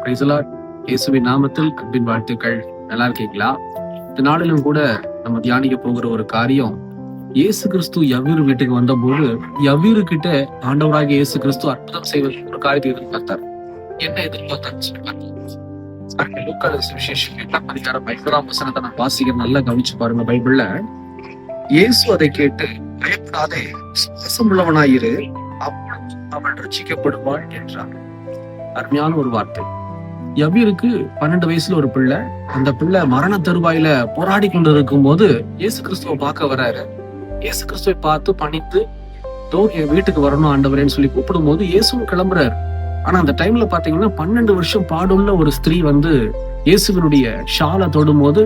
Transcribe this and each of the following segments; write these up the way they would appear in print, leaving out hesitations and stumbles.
Praise the Lord. இயேசுவின் நாமத்தில் அன்பின் வாழ்த்துக்கள். நல்லா இருக்கீங்களா? இந்த நாளிலும் கூட நம்ம தியானிக்க போகிற ஒரு காரியம், இயேசு கிறிஸ்து யவீரு வீட்டுக்கு வந்தபோது யவீரு கிட்ட ஆண்டவராகிய இயேசு கிறிஸ்து அற்புதம் செய்வது ஒரு காரியத்தை எதிர்பார்த்தார். என்ன எதிர்பார்த்தாரு? லூக்கா சுவிசேஷம் 8ஆம் அதிகாரம் 5ஆம் வசனத்தை நான் வாசிக்கிறேன். நல்லா கவனிச்சு பாருங்க. பைபிள்ல இயேசு அதை கேட்டு, பயப்படாதே, விசுவாசம் உள்ளவனாயிரு, அப்பொழுது அவள் ரட்சிக்கப்படுவாள் என்றார். அருமையான ஒரு வார்த்தை. யவீருக்கு 12 வயசுல ஒரு பிள்ளை. அந்த பிள்ளை மரண தருவாயில போராடி கொண்டு இருக்கும் போது இயேசு கிறிஸ்துவை பார்க்க வர்றாரு. இயேசு கிறிஸ்துவை பார்த்து பணித்து, என் வீட்டுக்கு வரணும் ஆண்டவரேன்னு சொல்லி கூப்பிடும் போது இயேசுவும் கிளம்புறாரு. ஆனா அந்த டைம்ல பாத்தீங்கன்னா 12 வருஷம் பாடுள்ள ஒரு ஸ்திரீ இயேசுவினுடைய ஷாலை தொடும் போது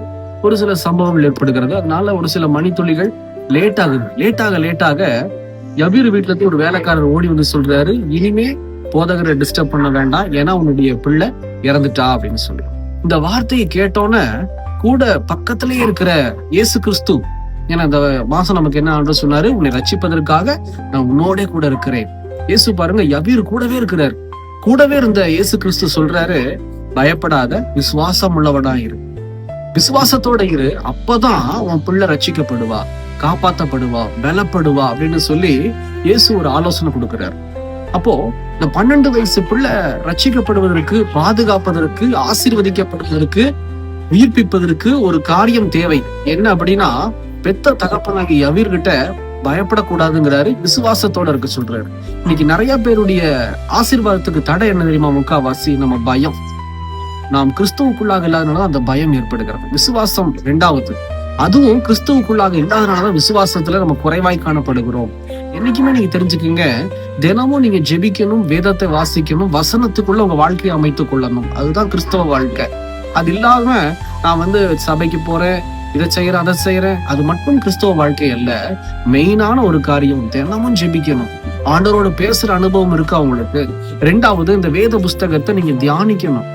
ஒரு சில சம்பவங்கள் ஏற்படுகிறது. அதனால ஒரு சில மணித்துளிகள் லேட் ஆகுது. லேட்டாக யவீரு வீட்டுல இருந்து ஒரு வேலைக்காரர் ஓடி வந்து சொல்றாரு, இனிமே போதகரை டிஸ்டர்ப் பண்ண வேண்டாம், ஏன்னா உன்னுடைய பிள்ளை இறந்துட்டா அப்படின்னு சொல்லி. இந்த வார்த்தையை கேட்டோன்னே கூட பக்கத்திலேயே இருக்கிற இயேசு கிறிஸ்து, ஏன்னா இந்த மாசம் நமக்கு என்ன ஆண்டு சொன்னாரு, உன்னை ரட்சிப்பதற்காக நான் உன்னோட கூட இருக்கிறேன். இயேசு பாருங்க, யவீரு கூடவே இருக்கிறார். கூடவே இருந்த இயேசு கிறிஸ்து சொல்றாரு, பயப்படாத, விசுவாசம் உள்ளவனா இரு, விசுவாசத்தோட இரு, அப்பதான் உன் பிள்ளை ரட்சிக்கப்படுவா, காப்பாத்தப்படுவா, பலப்படுவா அப்படின்னு சொல்லி இயேசு ஒரு ஆலோசனை கொடுக்கிறார். அப்போ இந்த 12 வயசு பிள்ளை ரட்சிக்கப்படுவதற்கு, பாதுகாப்பதற்கு, ஆசீர்வதிக்கப்படுவதற்கு, உயிர்ப்பிப்பதற்கு ஒரு காரியம் தேவை. என்ன அப்படின்னா, பெத்த தகப்பனாகி யவீர் கிட்ட பயப்படக்கூடாதுங்கிறாரு, விசுவாசத்தோட இருக்க சொல்றாரு. இன்னைக்கு நிறைய பேருடைய ஆசீர்வாதத்துக்கு தடை என்ன தெரியுமா? முக்காவாசி நம்ம பயம். நாம் கிறிஸ்துவுக்குள்ளாக இல்லாதனால அந்த பயம் ஏற்படுகிறது. விசுவாசம் 2வது. அதுவும் கிறிஸ்துவுக்குள்ளாக இல்லாதனாலதான் விசுவாசத்துல நம்ம குறைவாய் காணப்படுகிறோம். என்னைக்குமே நீங்க தெரிஞ்சுக்கீங்க, தினமும் நீங்க ஜெபிக்கணும், வேதத்தை வாசிக்கணும், வசனத்துக்குள்ள உங்க வாழ்க்கையை அமைத்துக் கொள்ளணும். அதுதான் கிறிஸ்தவ வாழ்க்கை. அது இல்லாம நான் சபைக்கு போறேன், இதை செய்யறேன், அதை செய்யறேன், அது மட்டும் கிறிஸ்தவ வாழ்க்கை அல்ல. மெயினான ஒரு காரியம், தினமும் ஜெபிக்கணும். ஆண்டவரோட பேசுற அனுபவம் இருக்கா உங்களுக்கு? 2வது, இந்த வேத புஸ்தகத்தை நீங்க தியானிக்கணும்.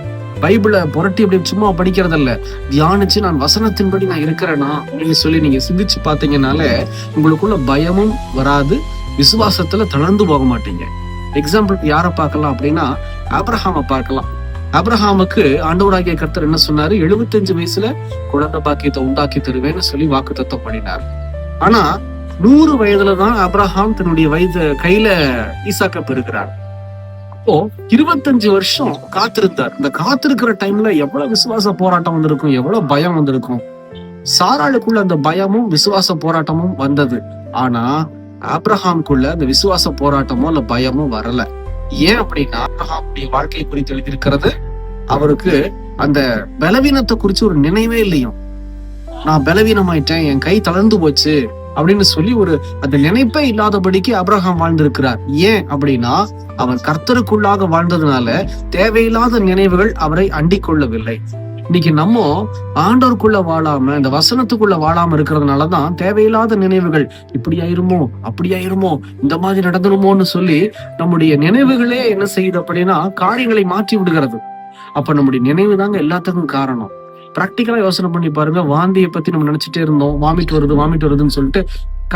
பைபிளை புரட்டி அப்படி சும்மா படிக்கிறதல்ல, தியானிச்சு நான் வசனத்தின்படி நான் இருக்கிறேனா அப்படின்னு சொல்லி நீங்க சிந்திச்சு பாத்தீங்கன்னாலே உங்களுக்குள்ள பயமும் வராது, விசுவாசத்துல தளர்ந்து போக மாட்டீங்க. எக்ஸாம்பிளுக்கு யாரை பார்க்கலாம் அப்படின்னா, ஆபிரகாமை பார்க்கலாம். ஆபிரகாமுக்கு ஆண்டவராகிய கர்த்தர் என்ன சொன்னாரு? 75 வயசுல குழந்தை பாக்கியத்தை உண்டாக்கி தருவேன்னு சொல்லி வாக்குத்தத்தம் பண்ணினார். ஆனா 100 வயதுலதான் ஆபிரகாம் தன்னுடைய கையில ஈசாக்க பெறுகிறார். அப்போ 25 வருஷம் காத்திருந்தார். இந்த காத்திருக்கிற டைம்ல எவ்வளவு விசுவாச போராட்டம் வந்திருக்கும், எவ்வளவு பயம் வந்திருக்கும். சாராளுக்குள்ள அந்த பயமும் விசுவாச போராட்டமும் வந்தது. ஆனா ஆபிரகாமுக்குள்ள அந்த விசுவாச போராட்டமோ இல்ல பயமும் வரல. ஏன் அப்படின்னா, ஆபிரகாமுடைய வாழ்க்கை குறித்து எழுதியிருக்கிறது, அவருக்கு அந்த பலவீனத்தை குறிச்சு ஒரு நினைவே இல்லையும். நான் பலவீனமாயிட்டேன், என் கை தளர்ந்து போச்சு அப்படின்னு சொல்லி அந்த நினைப்பே இல்லாதபடிக்கு ஆபிரகாம் வாழ்ந்திருக்கிறார். ஏன் அப்படின்னா, அவர் கர்த்தருக்குள்ளாக வாழ்ந்ததுனால தேவையில்லாத நினைவுகள் அவரை அண்டிக் கொள்ளவில்லை. இன்னைக்கு நம்ம ஆண்டவருக்குள்ள வாழாம, இந்த வசனத்துக்குள்ள வாழாம இருக்கிறதுனாலதான் தேவையில்லாத நினைவுகள், இப்படி ஆயிருமோ, அப்படி ஆயிருமோ, இந்த மாதிரி நடந்துருமோன்னு சொல்லி நம்முடைய நினைவுகளே என்ன செய்யுது அப்படின்னா, காரியங்களை மாற்றி விடுகிறது. அப்ப நம்முடைய நினைவு தாங்க எல்லாத்துக்கும் காரணம். பிராக்டிக்கலா யோசனை பண்ணி பாருங்க. வாந்தியை பத்தி நம்ம நினைச்சிட்டே இருந்தோம், வாமிட் வருதுன்னு சொல்லிட்டு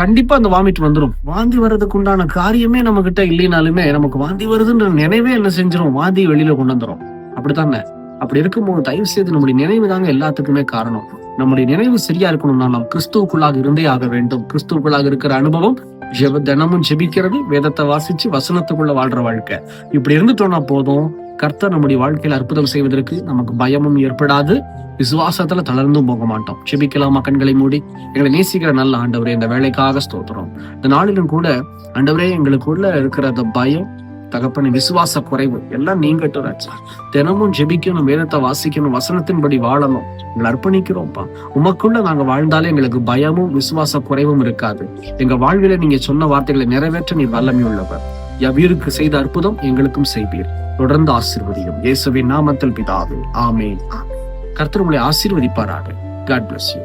கண்டிப்பா அந்த வாமிட் வந்துடும். வாந்தி வர்றதுக்கு உண்டான காரியமே நம்ம கிட்ட இல்லைனாலுமே நமக்கு வாந்தி வருதுன்ற நினைவே என்ன செஞ்சிடும், வாந்தியை வெளியில கொண்டு வந்துடும். அப்படித்தானே? அப்படி இருக்கும்போது தயவு செய்து நம்முடைய நினைவு தாங்க எல்லாத்துக்குமே காரணம். நம்முடைய நினைவு சரியா இருக்கணும்னா நாம் கிறிஸ்துவுக்குள்ளாக இருந்தே ஆக வேண்டும். கிறிஸ்துவுக்குள்ளாக இருக்கிற அனுபவம், தினமும் ஜெபிக்கிறது, வேதத்தை வாசிச்சு வசனத்துக்குள்ள வாழ்ற வாழ்க்கை, இப்படி இருந்துட்டோம்னா போதும். கர்த்தர் நம்முடைய வாழ்க்கையில அற்புதம் செய்வதற்கு நமக்கு பயமும் ஏற்படாது, விசுவாசத்துல தளர்ந்தும் போக மாட்டோம். ஜெபிக்கலாமா? கண்களை மூடி. எங்களை நேசிக்கிற நல்ல ஆண்டவரே, இந்த வேலைக்காக ஸ்தோத்திரம். இந்த நாளிலும் கூட ஆண்டவரே, எங்களுக்குள்ள இருக்கிற அந்த பயம், தகப்பனை, விசுவாச குறைவு எல்லாம் நீங்கட்டும் ராஜா. தினமும் ஜெபிக்கணும், வேதத்தை வாசிக்கணும், வசனத்தின்படி வாழணும். எங்களை அர்ப்பணிக்கிறோம்ப்பா. உமக்குள்ள நாங்க வாழ்ந்தாலே எங்களுக்கு பயமும் விசுவாச குறைவும் இருக்காது. எங்க வாழ்வில நீங்க சொன்ன வார்த்தைகளை நிறைவேற்ற நீர் வல்லமை உள்ளவர். யவீருக்கு செய்த அற்புதம் எங்களுக்கும் செய்வீர். தொடர்ந்து ஆசீர்வதியும். இயேசுவின் நாமத்தில் பிதாவே, ஆமென். கர்த்தர் உங்களை ஆசீர்வதிப்பாராக. God bless you.